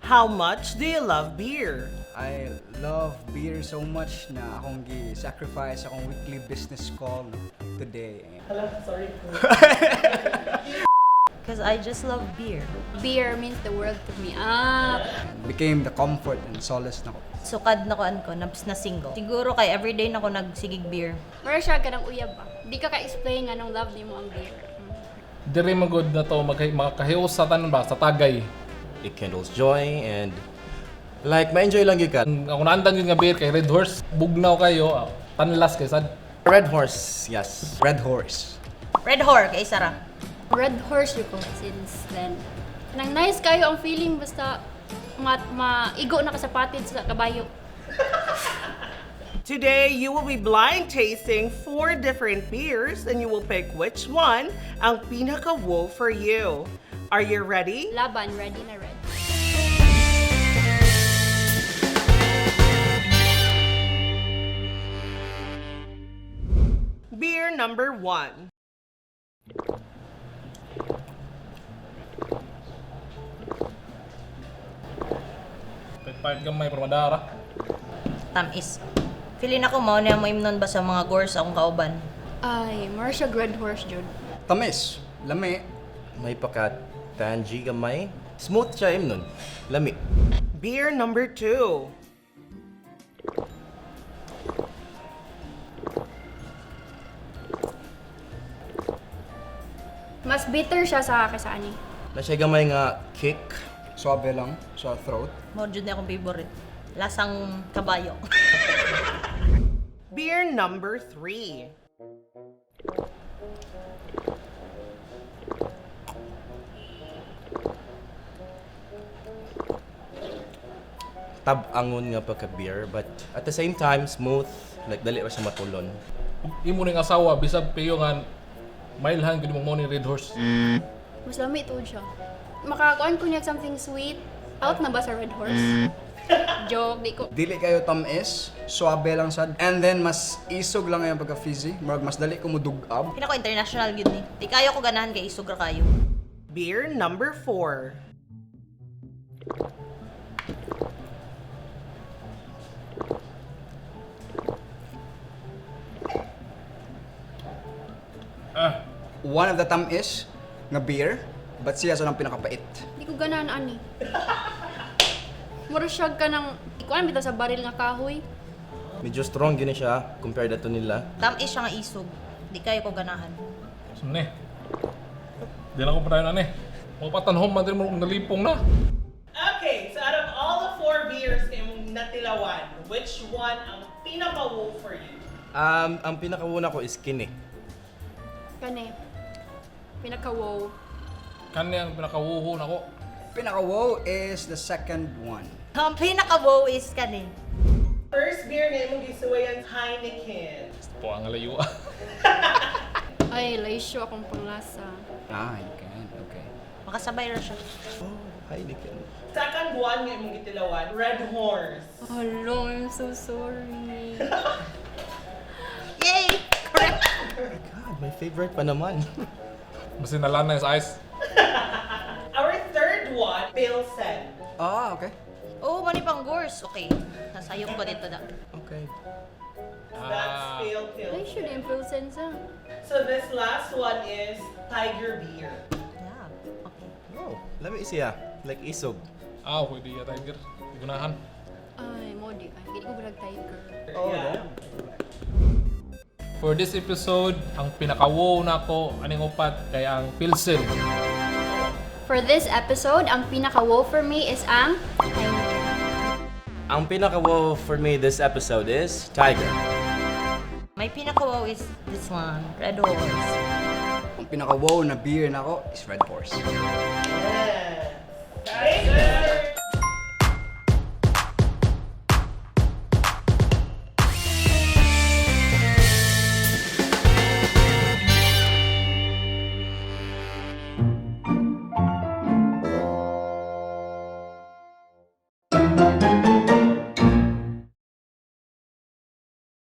How much do you love beer? I love beer so much na akong gi-sacrifice akong weekly business call today. Sorry. Because I just love beer. Beer means the world to me. Became the comfort and solace na ko. Sukad na kuan ko, naps na single. Siguro kay everyday na ko nagsigig beer. Mara siya ka ng uyab ba? Di ka ka-explain nga nung love ni mo ang beer. Diri magod na to makahiyos sa tanan ba sa tagay. It kindles joy and like ma-enjoy lang gyud ka. Ako naandan yun nga beer kay Red Horse, bugnaw kayo, tanlas kay sad. Red Horse, yes. Red Horse. Red Horse kay Sarah. Red horse yun ko since then. Nang nice kayo ang feeling basta maigo na ka sa patid sa kabayo. Today, you will be blind tasting 4 different beers and you will pick which one ang pinaka-wow for you. Are you ready? Laban, ready na ready. Beer number 1. Pahit gamay pero madara. Tamis. Feeling ako mao na mo imnon ba sa mga gores akong kauban. Ay, mara siya red horse jud. Tamis. Lami. May tangy gamay. Smooth siya nun. Lami. Beer number 2. Mas bitter siya sa kaysa ani. Na siya gamay nga kick. Suabe lang sa throat. Mao jud na akong favorite. Lasang kabayo. Beer number 3. Tab-angon nga pagka-beer but at the same time smooth. Like dali ra siya matulon. Imo ning asawa bisag payo nga mailhan gid mo ni Red Horse. Mas lami tuod siya. Makakuan ko niya something sweet. Out na ba sa red horse? Joke, di ko. Dili kayo tamis, suabe lang sad. And then mas isog lang yung pagka-fizzy. Murag mas dali ko mudugab. Pinako international gyud ni. Di kayo ko ganahan kay isog ra kayo. Beer number 4. One of the tamis nga beer, but siya sa nang pinakapait. Di ko ganahan ani. Mura siya ka ng ikuan bitaw sa baril nga kahoy. Medyo strong yun siya compared to nila. Tamis siya nga isog. Di kayo ko ganahan. Sumne. Di lang ko pa tayo na ni. Mga patanhom man din mo nalipong na. Okay, so out of all the 4 beers na imong natilawan, which one ang pinaka-wow for you? Ang pinakauna ko is kini. Kani. Pinaka-wow. Kani ang pinakawuho nako. Pinaka-wow is the second one. Ang pinaka-wow is kanin. First beer na imong gisuwayan, Heineken. Po ang layo. Ay, laisyo akong panglasa. Ah, you can. Okay. Makasabay ra siya. Oh, Heineken. Second one nga imong gitilawan, Red Horse. Hello, I'm so sorry. Yay! Correct! God, my favorite pa naman. Mas nalan na sa ice. Our third one, Pilsen. Ah, okay. Oh, mani pang gores. Okay. Nasayong ko dito da. Okay. That's pale Pilsen. Laisyo din Pilsen sa. So this last one is Tiger Beer. Yeah. Okay. Oh, lami siya. Like isog. Pwede ya tiger. Di gunahan. Ay, mo di ka. Hindi ko bulag tiger. Oh, Yeah. For this episode, ang pinakawo nako aning upat kay ang Pilsen. For this episode, ang pinaka-wow for me is ang Heineken. Ang pinaka-wow for me this episode is Tiger. My pinaka-wow is this one. Red Horse. Ang pinaka-wow na beer na ko is Red Horse. Yes.